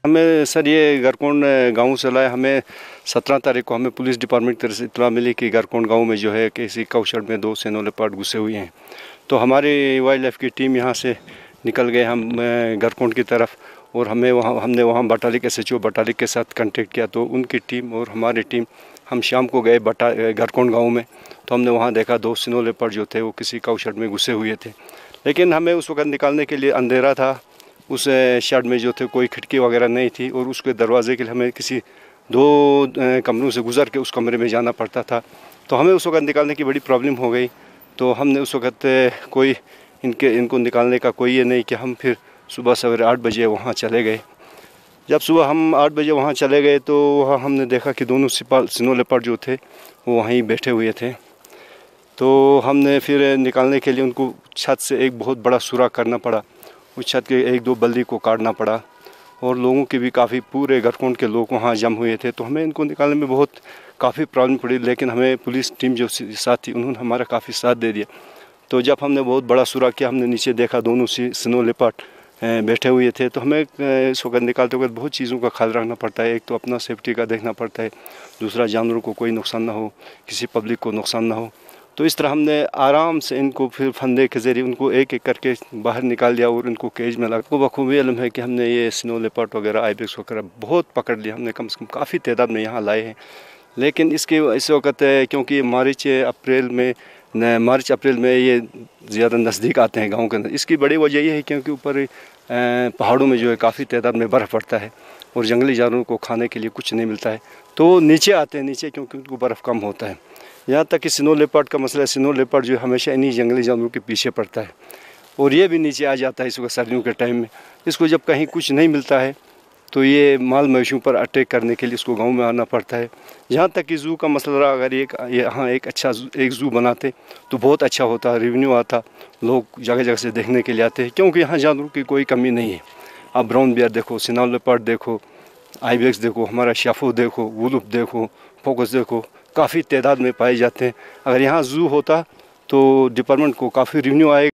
हमें सर ये गरकोंड गांव से लाया। हमें 17 तारीख को हमें पुलिस डिपार्टमेंट की तरफ से इत्तला मिली कि गरकोंड गांव में जो है किसी काउशेड में 2 सिनो लेपर्ड घुसे हुए हैं। तो हमारी वाइल्ड लाइफ की टीम यहाँ से निकल गए हम गरकोंड की तरफ, और हमने वहाँ बटालिक SHO बटालिक के साथ कांटेक्ट किया। तो उनकी टीम और हमारी टीम हम शाम को गए गरकोंड गाँव में। तो हमने वहाँ देखा 2 सिनो लेपर्ड जो थे वो किसी काउशेड में घुसे हुए थे, लेकिन हमें उस वक्त निकालने के लिए अंधेरा था। उस शेड में जो थे कोई खिड़की वगैरह नहीं थी, और उसके दरवाजे के लिए हमें किसी 2 कमरों से गुजर के उस कमरे में जाना पड़ता था। तो हमें उस वक्त निकालने की बड़ी प्रॉब्लम हो गई। तो हमने उस वक्त कोई इनको निकालने का कोई ये नहीं कि हम फिर सुबह सवेरे 8 बजे वहाँ चले गए। जब सुबह हम 8 बजे वहाँ चले गए तो वहाँ हमने देखा कि दोनों सिनो लेपर्ड जो थे वो वहीं बैठे हुए थे। तो हमने फिर निकालने के लिए उनको छत से एक बहुत बड़ा सुराख करना पड़ा, उस छत के 1-2 बल्ली को काटना पड़ा, और लोगों की भी काफ़ी पूरे गरकोंड के लोग वहाँ जम हुए थे। तो हमें इनको निकालने में बहुत काफ़ी प्रॉब्लम पड़ी, लेकिन हमें पुलिस टीम जो साथ थी उन्होंने हमारा काफ़ी साथ दे दिया। तो जब हमने बहुत बड़ा सुराख किया, हमने नीचे देखा दोनों सिनो लेपर्ड बैठे हुए थे। तो हमें इस वक्त निकालते वक्त बहुत चीज़ों का ख्याल रखना पड़ता है। एक तो अपना सेफ्टी का देखना पड़ता है, दूसरा जानवरों को कोई नुकसान ना हो, किसी पब्लिक को नुकसान ना हो। तो इस तरह हमने आराम से इनको फिर फंदे के ज़रिए उनको एक एक करके बाहर निकाल दिया और इनको केज में लगा। को बखूबी इल्म है कि हमने ये सिनो लेपर्ड वगैरह आइबेक्स वगैरह बहुत पकड़ लिया हमने, कम से कम काफ़ी तादाद में यहाँ लाए हैं। लेकिन इस वक्त क्योंकि मार्च अप्रैल में ये ज़्यादा नज़दीक आते हैं गाँव के अंदर, इसकी बड़ी वजह ये है क्योंकि ऊपर पहाड़ों में जो है काफ़ी तादाद में बर्फ़ पड़ता है और जंगली जानवरों को खाने के लिए कुछ नहीं मिलता है, तो नीचे आते हैं नीचे क्योंकि उनको बर्फ़ कम होता है। यहाँ तक कि सिनो लेपर्ड का मसला है, सिनो लेपर्ड जो हमेशा इन्हीं जंगली जानवरों के पीछे पड़ता है और ये भी नीचे आ जाता है इस वक्त सर्दियों के टाइम में। इसको जब कहीं कुछ नहीं मिलता है तो ये माल मवेशियों पर अटैक करने के लिए इसको गांव में आना पड़ता है। यहाँ तक कि ज़ू का मसला रहा, अगर यहाँ एक अच्छा एक ज़ू बनाते तो बहुत अच्छा होता, रेवेन्यू आता, लोग जगह जगह से देखने के लिए आते हैं, क्योंकि यहाँ जानवरों की कोई कमी नहीं है। आप ब्राउन बियर देखो, सिनो लेपर्ड देखो, आइबेक्स देखो, हमारा शाफो देखो, वुल्फ देखो, फोकस देखो, काफ़ी तादाद में पाए जाते हैं। अगर यहाँ ज़ू होता तो डिपार्टमेंट को काफ़ी रेवेन्यू आएगा।